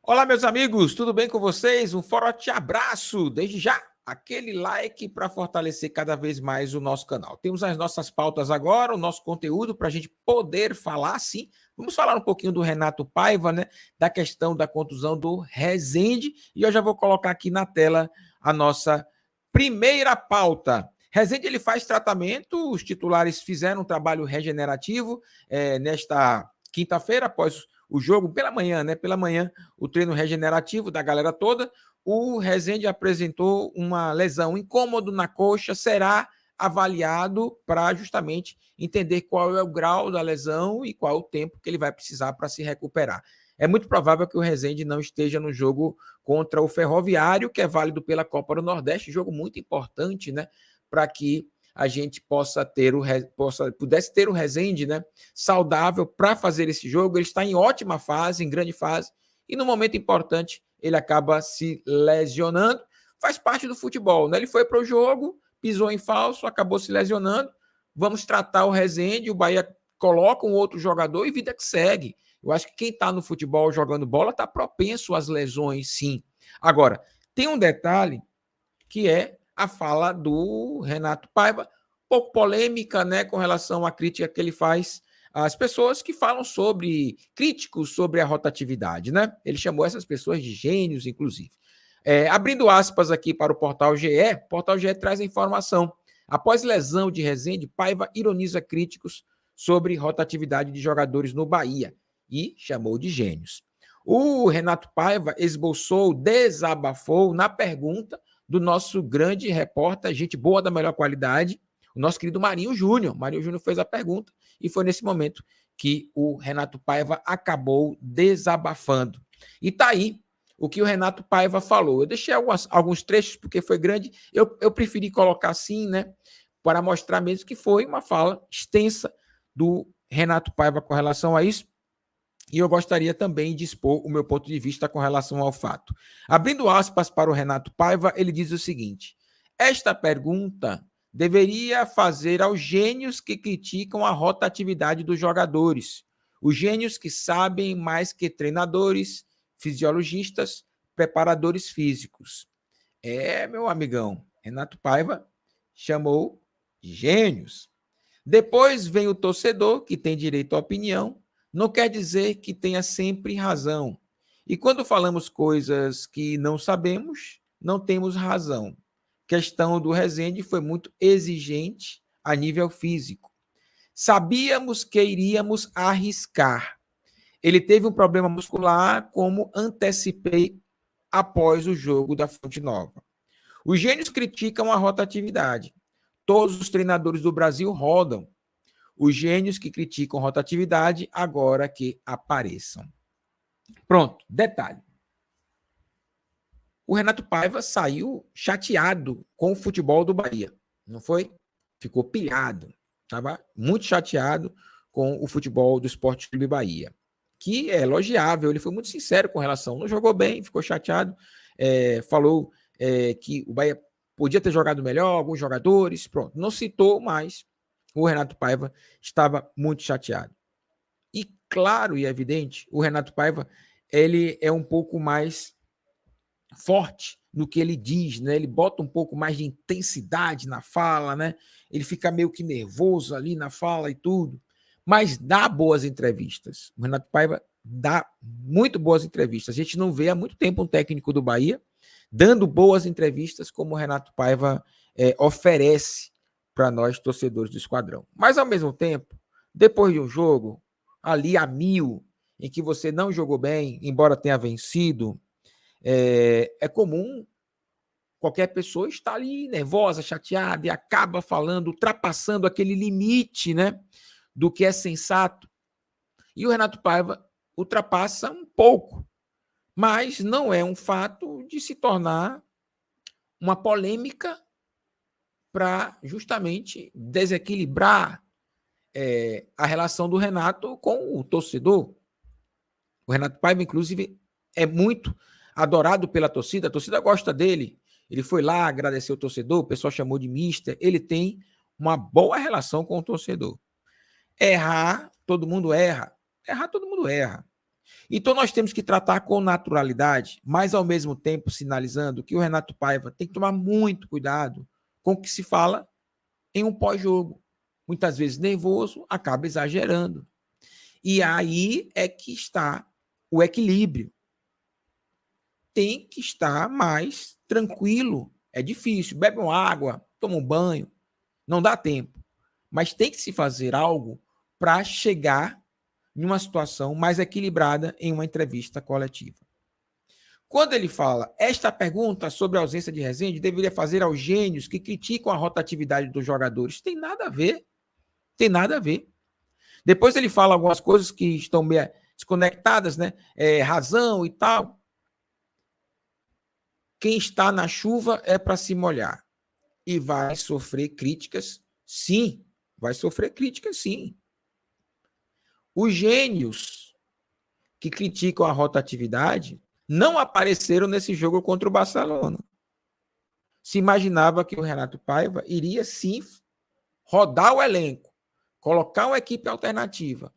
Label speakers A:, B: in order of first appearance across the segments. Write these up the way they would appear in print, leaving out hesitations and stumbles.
A: Olá, meus amigos, tudo bem com vocês? Um forte abraço, desde já, aquele like para fortalecer cada vez mais o nosso canal. Temos as nossas pautas agora, o nosso conteúdo para a gente poder falar, sim. Vamos falar um pouquinho do Renato Paiva, né? Da questão da contusão do Rezende, e eu já vou colocar aqui na tela a nossa primeira pauta. Rezende, ele faz tratamento, os titulares fizeram um trabalho regenerativo nesta quinta-feira, após o jogo, pela manhã, né? Pela manhã, o treino regenerativo da galera toda. O Rezende apresentou uma lesão, um incômodo na coxa, será avaliado para justamente entender qual é o grau da lesão e qual é o tempo que ele vai precisar para se recuperar. É muito provável que o Rezende não esteja no jogo contra o Ferroviário, que é válido pela Copa do Nordeste, jogo muito importante, né? Para que a gente pudesse ter o Rezende, né, saudável para fazer esse jogo. Ele está em ótima fase, em grande fase, e no momento importante ele acaba se lesionando. Faz parte do futebol, né? Ele foi para o jogo, pisou em falso, acabou se lesionando. Vamos tratar o Rezende, o Bahia coloca um outro jogador e vida que segue. Eu acho que quem está no futebol jogando bola está propenso às lesões, sim. Agora, tem um detalhe que é a fala do Renato Paiva, pouco polêmica, né, com relação à crítica que ele faz às pessoas que falam críticos sobre a rotatividade, né? Ele chamou essas pessoas de gênios, inclusive. Abrindo aspas aqui para o Portal GE traz a informação. Após lesão de Rezende, Paiva ironiza críticos sobre rotatividade de jogadores no Bahia e chamou de gênios. O Renato Paiva desabafou na pergunta do nosso grande repórter, gente boa da melhor qualidade, o nosso querido Marinho Júnior. Marinho Júnior fez a pergunta e foi nesse momento que o Renato Paiva acabou desabafando. E tá aí o que o Renato Paiva falou. Eu deixei alguns trechos porque foi grande, eu preferi colocar assim, né, para mostrar mesmo que foi uma fala extensa do Renato Paiva com relação a isso. E eu gostaria também de expor o meu ponto de vista com relação ao fato. Abrindo aspas para o Renato Paiva, ele diz o seguinte: esta pergunta deveria fazer aos gênios que criticam a rotatividade dos jogadores, os gênios que sabem mais que treinadores, fisiologistas, preparadores físicos. Meu amigão, Renato Paiva chamou de gênios. Depois vem o torcedor, que tem direito à opinião, não quer dizer que tenha sempre razão. E quando falamos coisas que não sabemos, não temos razão. A questão do Rezende foi muito exigente a nível físico. Sabíamos que iríamos arriscar. Ele teve um problema muscular, como antecipei após o jogo da Fonte Nova. Os gênios criticam a rotatividade. Todos os treinadores do Brasil rodam. Os gênios que criticam rotatividade, agora que apareçam. Pronto, detalhe. O Renato Paiva saiu chateado com o futebol do Bahia, não foi? Ficou pilhado, estava muito chateado com o futebol do Sport Clube Bahia, que é elogiável, ele foi muito sincero com relação, não jogou bem, ficou chateado, falou que o Bahia podia ter jogado melhor, alguns jogadores, pronto, não citou mais. O Renato Paiva estava muito chateado. E claro e evidente, o Renato Paiva, ele é um pouco mais forte no que ele diz, né? Ele bota um pouco mais de intensidade na fala, né? Ele fica meio que nervoso ali na fala e tudo, mas dá boas entrevistas. O Renato Paiva dá muito boas entrevistas. A gente não vê há muito tempo um técnico do Bahia dando boas entrevistas como o Renato Paiva oferece para nós, torcedores do Esquadrão. Mas, ao mesmo tempo, depois de um jogo, ali a 1000, em que você não jogou bem, embora tenha vencido, é comum qualquer pessoa estar ali nervosa, chateada, e acaba falando, ultrapassando aquele limite, né, do que é sensato. E o Renato Paiva ultrapassa um pouco, mas não é um fato de se tornar uma polêmica para justamente desequilibrar a relação do Renato com o torcedor. O Renato Paiva, inclusive, é muito adorado pela torcida, a torcida gosta dele. Ele foi lá, agradeceu o torcedor, o pessoal chamou de mister, ele tem uma boa relação com o torcedor. Errar, todo mundo erra. Errar, todo mundo erra. Então nós temos que tratar com naturalidade, mas ao mesmo tempo sinalizando que o Renato Paiva tem que tomar muito cuidado com o que se fala em um pós-jogo. Muitas vezes nervoso, acaba exagerando. E aí é que está o equilíbrio. Tem que estar mais tranquilo. É difícil. Bebe uma água, toma um banho. Não dá tempo. Mas tem que se fazer algo para chegar em uma situação mais equilibrada em uma entrevista coletiva. Quando ele fala, esta pergunta sobre a ausência de Rezende deveria fazer aos gênios que criticam a rotatividade dos jogadores. Tem nada a ver. Tem nada a ver. Depois ele fala algumas coisas que estão meio desconectadas, né? Razão e tal. Quem está na chuva é para se molhar. E vai sofrer críticas, sim. Vai sofrer críticas, sim. Os gênios que criticam a rotatividade não apareceram nesse jogo contra o Barcelona. Se imaginava que o Renato Paiva iria, sim, rodar o elenco, colocar uma equipe alternativa.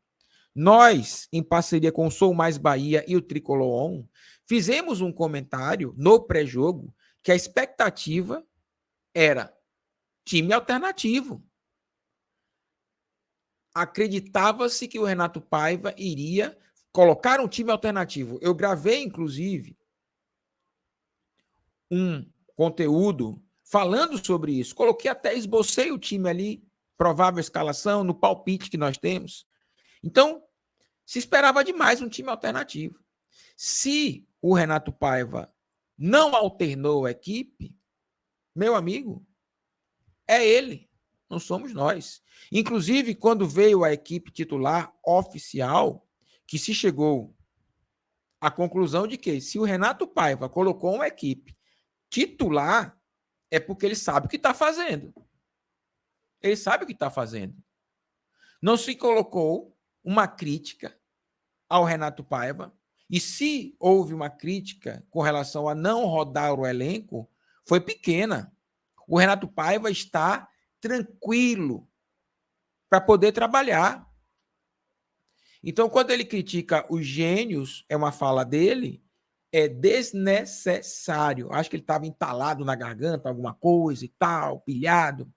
A: Nós, em parceria com o Sou Mais Bahia e o Tricolor On, fizemos um comentário no pré-jogo que a expectativa era time alternativo. Acreditava-se que o Renato Paiva iria colocar um time alternativo. Eu gravei, inclusive, um conteúdo falando sobre isso. Coloquei até, esbocei o time ali, provável escalação, no palpite que nós temos. Então, se esperava demais um time alternativo. Se o Renato Paiva não alternou a equipe, meu amigo, é ele, não somos nós. Inclusive, quando veio a equipe titular oficial, que se chegou à conclusão de que se o Renato Paiva colocou uma equipe titular, é porque ele sabe o que está fazendo. Ele sabe o que está fazendo. Não se colocou uma crítica ao Renato Paiva, e se houve uma crítica com relação a não rodar o elenco, foi pequena. O Renato Paiva está tranquilo para poder trabalhar. Então, quando ele critica os gênios, é uma fala dele, é desnecessário. Acho que ele estava entalado na garganta, alguma coisa e tal, pilhado.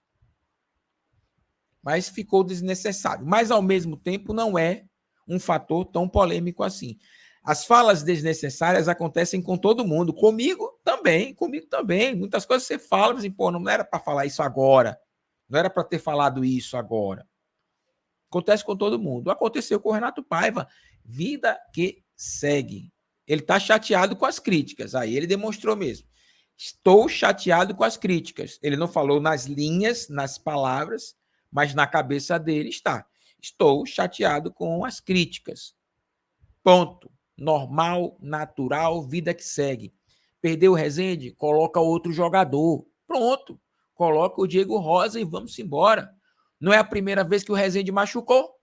A: Mas ficou desnecessário. Mas, ao mesmo tempo, não é um fator tão polêmico assim. As falas desnecessárias acontecem com todo mundo. Comigo também. Muitas coisas você fala, assim, pô, não era para falar isso agora. Não era para ter falado isso agora. Acontece com todo mundo. Aconteceu com o Renato Paiva. Vida que segue. Ele está chateado com as críticas. Aí ele demonstrou mesmo. Estou chateado com as críticas. Ele não falou nas linhas, nas palavras, mas na cabeça dele está. Estou chateado com as críticas. Ponto. Normal, natural, vida que segue. Perdeu o Rezende? Coloca outro jogador. Pronto. Coloca o Diego Rosa e vamos embora. Não é a primeira vez que o Rezende machucou.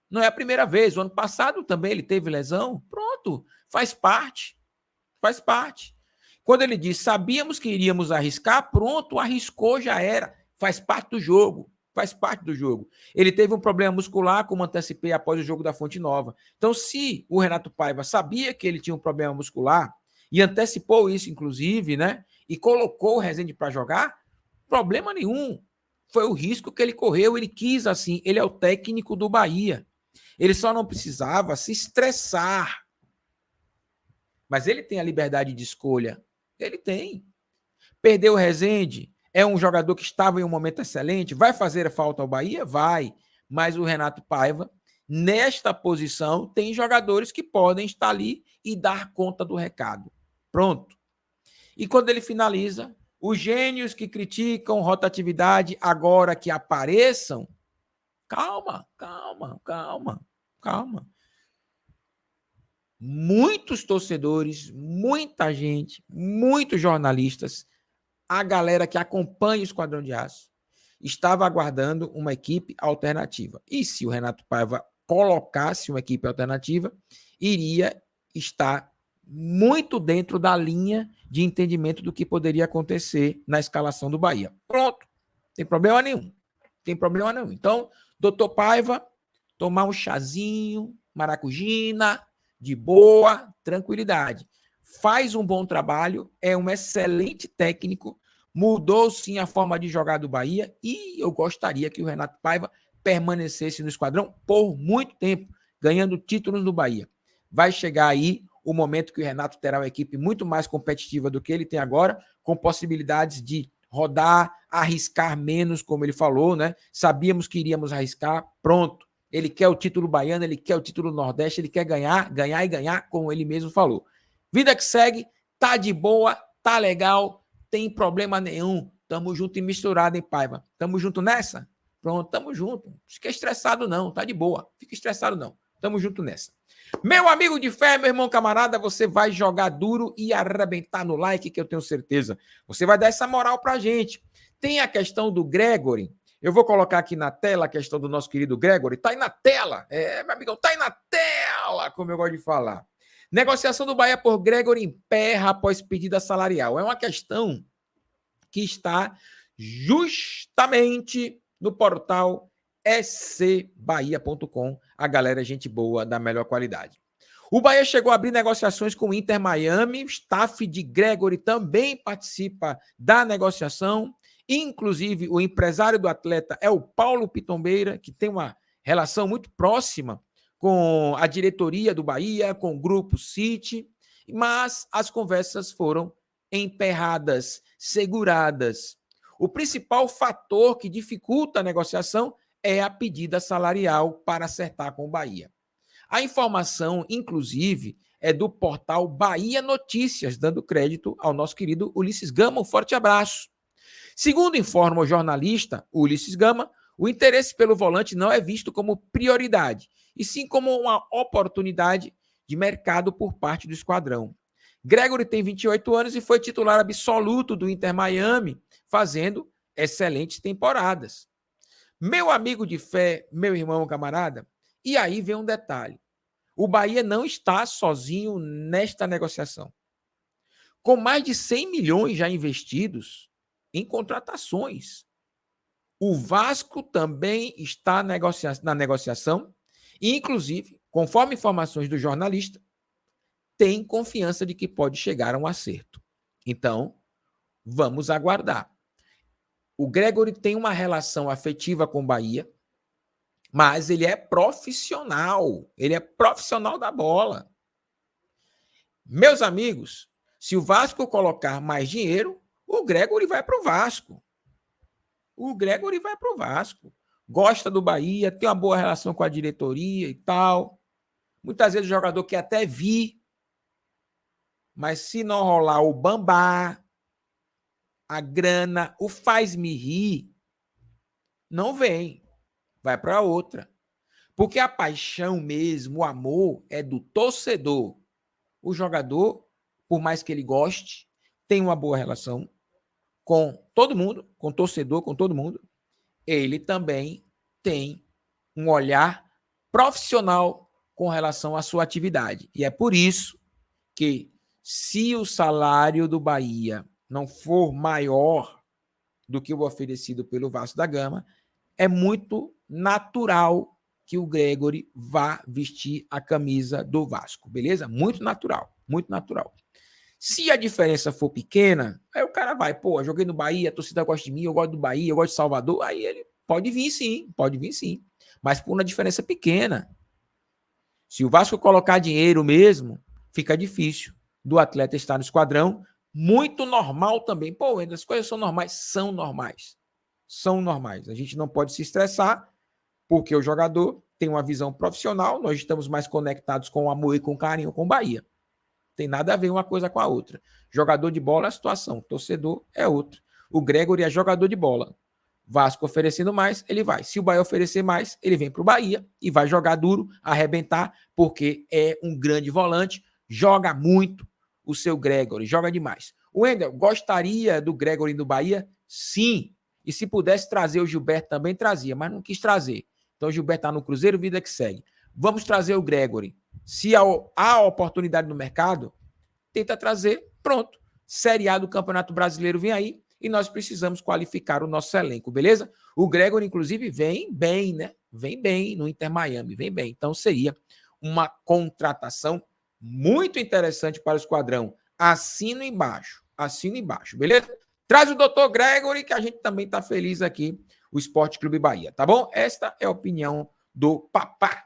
A: Não é a primeira vez. O ano passado também ele teve lesão. Pronto. Faz parte. Faz parte. Quando ele diz, sabíamos que iríamos arriscar, pronto, arriscou, já era. Faz parte do jogo. Faz parte do jogo. Ele teve um problema muscular, como antecipei após o jogo da Fonte Nova. Então, se o Renato Paiva sabia que ele tinha um problema muscular e antecipou isso, inclusive, né? E colocou o Rezende para jogar, problema nenhum. Foi o risco que ele correu, ele quis assim. Ele é o técnico do Bahia. Ele só não precisava se estressar. Mas ele tem a liberdade de escolha. Ele tem. Perdeu o Rezende. É um jogador que estava em um momento excelente. Vai fazer falta ao Bahia? Vai. Mas o Renato Paiva, nesta posição, tem jogadores que podem estar ali e dar conta do recado. Pronto. E quando ele finaliza, os gênios que criticam rotatividade agora que apareçam, calma. Muitos torcedores, muita gente, muitos jornalistas, a galera que acompanha o Esquadrão de Aço, estava aguardando uma equipe alternativa. E se o Renato Paiva colocasse uma equipe alternativa, iria estar muito dentro da linha de entendimento do que poderia acontecer na escalação do Bahia. Pronto. Tem problema nenhum. Então, doutor Paiva, tomar um chazinho, maracujina, de boa tranquilidade. Faz um bom trabalho, é um excelente técnico, mudou sim a forma de jogar do Bahia e eu gostaria que o Renato Paiva permanecesse no esquadrão por muito tempo, ganhando títulos no Bahia. Vai chegar aí o momento que o Renato terá uma equipe muito mais competitiva do que ele tem agora, com possibilidades de rodar, arriscar menos, como ele falou, né? Sabíamos que iríamos arriscar, pronto. Ele quer o título baiano, ele quer o título Nordeste, ele quer ganhar, ganhar e ganhar, como ele mesmo falou. Vida que segue, tá de boa, tá legal, tem problema nenhum. Tamo junto e misturado, hein, Paiva? Tamo junto nessa? Pronto, tamo junto. Não fica estressado não, tá de boa. Fica estressado não. Tamo junto nessa. Meu amigo de fé, meu irmão camarada, você vai jogar duro e arrebentar no like, que eu tenho certeza. Você vai dar essa moral pra gente. Tem a questão do Gregory. Eu vou colocar aqui na tela a questão do nosso querido Gregory. Tá aí na tela. É, meu amigão, tá aí na tela, como eu gosto de falar. Negociação do Bahia por Gregory emperra após pedida salarial. É uma questão que está justamente no portal scbahia.com. A galera é gente boa, da melhor qualidade. O Bahia chegou a abrir negociações com o Inter Miami. O staff de Gregory também participa da negociação. Inclusive, o empresário do atleta é o Paulo Pitombeira, que tem uma relação muito próxima com a diretoria do Bahia, com o Grupo City, mas as conversas foram emperradas, seguradas. O principal fator que dificulta a negociação é a pedida salarial para acertar com o Bahia. A informação, inclusive, é do portal Bahia Notícias, dando crédito ao nosso querido Ulisses Gama. Um forte abraço. Segundo informa o jornalista Ulisses Gama, o interesse pelo volante não é visto como prioridade, e sim como uma oportunidade de mercado por parte do esquadrão. Gregory tem 28 anos e foi titular absoluto do Inter Miami, fazendo excelentes temporadas. Meu amigo de fé, meu irmão camarada, e aí vem um detalhe. O Bahia não está sozinho nesta negociação. Com mais de 100 milhões já investidos em contratações, o Vasco também está na negociação e, inclusive, conforme informações do jornalista, tem confiança de que pode chegar a um acerto. Então, vamos aguardar. O Gregory tem uma relação afetiva com o Bahia, mas ele é profissional. Ele é profissional da bola. Meus amigos, se o Vasco colocar mais dinheiro, o Gregory vai para o Vasco. O Gregory vai para o Vasco. Gosta do Bahia, tem uma boa relação com a diretoria e tal. Muitas vezes o jogador quer até vir, mas se não rolar o bambá, a grana, o faz-me rir, não vem. Vai para outra. Porque a paixão mesmo, o amor, é do torcedor. O jogador, por mais que ele goste, tem uma boa relação com todo mundo, com o torcedor, com todo mundo. Ele também tem um olhar profissional com relação à sua atividade. E é por isso que, se o salário do Bahia não for maior do que o oferecido pelo Vasco da Gama, é muito natural que o Gregory vá vestir a camisa do Vasco, beleza? Muito natural, muito natural. Se a diferença for pequena, aí o cara vai, pô, joguei no Bahia, a torcida gosta de mim, eu gosto do Bahia, eu gosto de Salvador, aí ele pode vir sim, mas por uma diferença pequena. Se o Vasco colocar dinheiro mesmo, fica difícil do atleta estar no esquadrão, muito normal também. Pô, as coisas são normais? São normais. São normais. A gente não pode se estressar, porque o jogador tem uma visão profissional, nós estamos mais conectados com o amor e com o carinho com o Bahia. Tem nada a ver uma coisa com a outra. Jogador de bola é a situação, torcedor é outra. O Gregory é jogador de bola. Vasco oferecendo mais, ele vai. Se o Bahia oferecer mais, ele vem para o Bahia e vai jogar duro, arrebentar, porque é um grande volante, joga muito o seu Gregory, joga demais. O Wendel gostaria do Gregory do Bahia? Sim. E se pudesse trazer o Gilberto também, trazia, mas não quis trazer. Então o Gilberto está no Cruzeiro, vida que segue. Vamos trazer o Gregory. Se há oportunidade no mercado, tenta trazer, pronto. Série A do Campeonato Brasileiro vem aí e nós precisamos qualificar o nosso elenco, beleza? O Gregory, inclusive, vem bem, né? Vem bem no Inter Miami, vem bem. Então seria uma contratação muito interessante para o Esquadrão. Assino embaixo, beleza? Traz o Dr. Gregory, que a gente também está feliz aqui, o Esporte Clube Bahia, tá bom? Esta é a opinião do papá.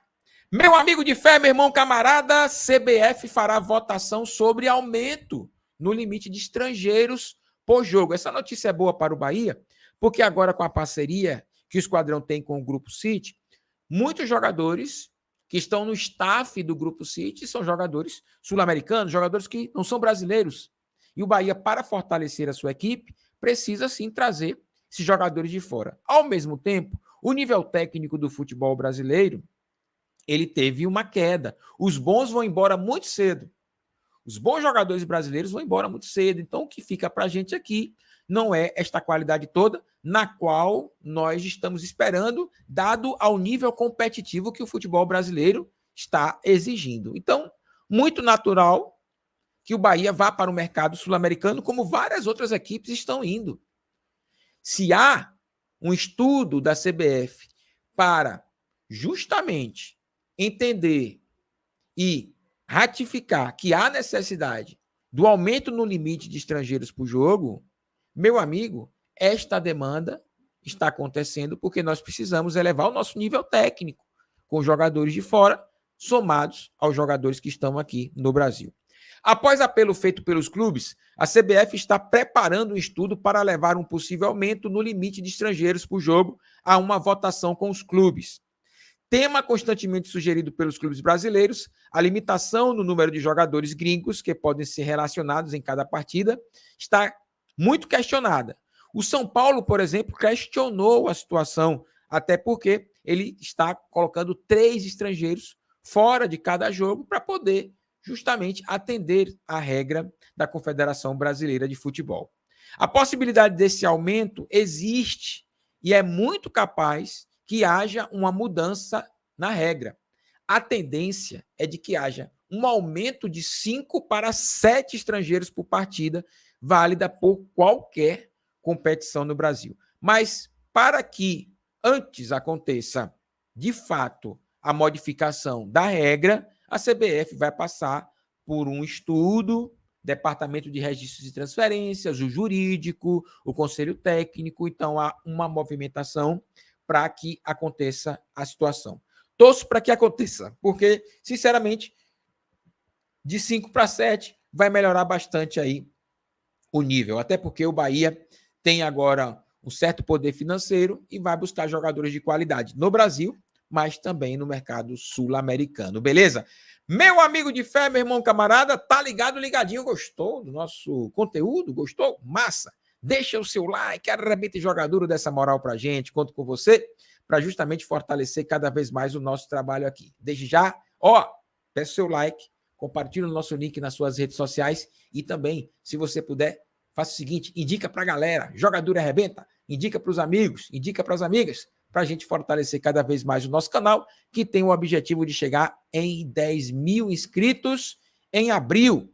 A: Meu amigo de fé, meu irmão camarada, CBF fará votação sobre aumento no limite de estrangeiros por jogo. Essa notícia é boa para o Bahia, porque agora com a parceria que o Esquadrão tem com o Grupo City, muitos jogadores que estão no staff do Grupo City são jogadores sul-americanos, jogadores que não são brasileiros. E o Bahia, para fortalecer a sua equipe, precisa sim trazer esses jogadores de fora. Ao mesmo tempo, o nível técnico do futebol brasileiro, ele teve uma queda. Os bons vão embora muito cedo. Os bons jogadores brasileiros vão embora muito cedo. Então, o que fica para a gente aqui não é esta qualidade toda na qual nós estamos esperando, dado ao nível competitivo que o futebol brasileiro está exigindo. Então, muito natural que o Bahia vá para o mercado sul-americano, como várias outras equipes estão indo. Se há um estudo da CBF para justamente entender e ratificar que há necessidade do aumento no limite de estrangeiros por jogo, meu amigo, esta demanda está acontecendo porque nós precisamos elevar o nosso nível técnico com jogadores de fora, somados aos jogadores que estão aqui no Brasil. Após apelo feito pelos clubes, a CBF está preparando um estudo para levar um possível aumento no limite de estrangeiros por jogo a uma votação com os clubes. Tema constantemente sugerido pelos clubes brasileiros, a limitação no número de jogadores gringos que podem ser relacionados em cada partida está muito questionada. O São Paulo, por exemplo, questionou a situação, até porque ele está colocando 3 estrangeiros fora de cada jogo para poder justamente atender a regra da Confederação Brasileira de Futebol. A possibilidade desse aumento existe e é muito capaz que haja uma mudança na regra. A tendência é de que haja um aumento de 5 para 7 estrangeiros por partida, válida por qualquer competição no Brasil. Mas para que antes aconteça, de fato, a modificação da regra, a CBF vai passar por um estudo, Departamento de Registros de Transferências, o jurídico, o Conselho Técnico, então há uma movimentação para que aconteça a situação. Torço para que aconteça, porque, sinceramente, de 5 para 7 vai melhorar bastante aí o nível, até porque o Bahia tem agora um certo poder financeiro e vai buscar jogadores de qualidade no Brasil, mas também no mercado sul-americano, beleza? Meu amigo de fé, meu irmão camarada, tá ligado, ligadinho, gostou do nosso conteúdo? Gostou? Massa! Deixa o seu like, arrebenta jogador dessa moral pra gente, conto com você, para justamente fortalecer cada vez mais o nosso trabalho aqui. Desde já, peço seu like, compartilhe o nosso link nas suas redes sociais e também, se você puder, faça o seguinte, indica pra galera, jogador arrebenta, indica para os amigos, indica para as amigas, para a gente fortalecer cada vez mais o nosso canal, que tem o objetivo de chegar em 10 mil inscritos em abril,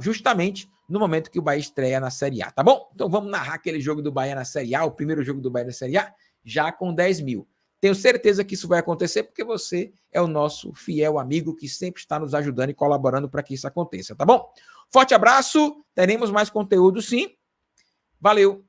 A: justamente no momento que o Bahia estreia na Série A, tá bom? Então vamos narrar aquele jogo do Bahia na Série A, o primeiro jogo do Bahia na Série A, já com 10 mil. Tenho certeza que isso vai acontecer porque você é o nosso fiel amigo que sempre está nos ajudando e colaborando para que isso aconteça, tá bom? Forte abraço, teremos mais conteúdo sim. Valeu!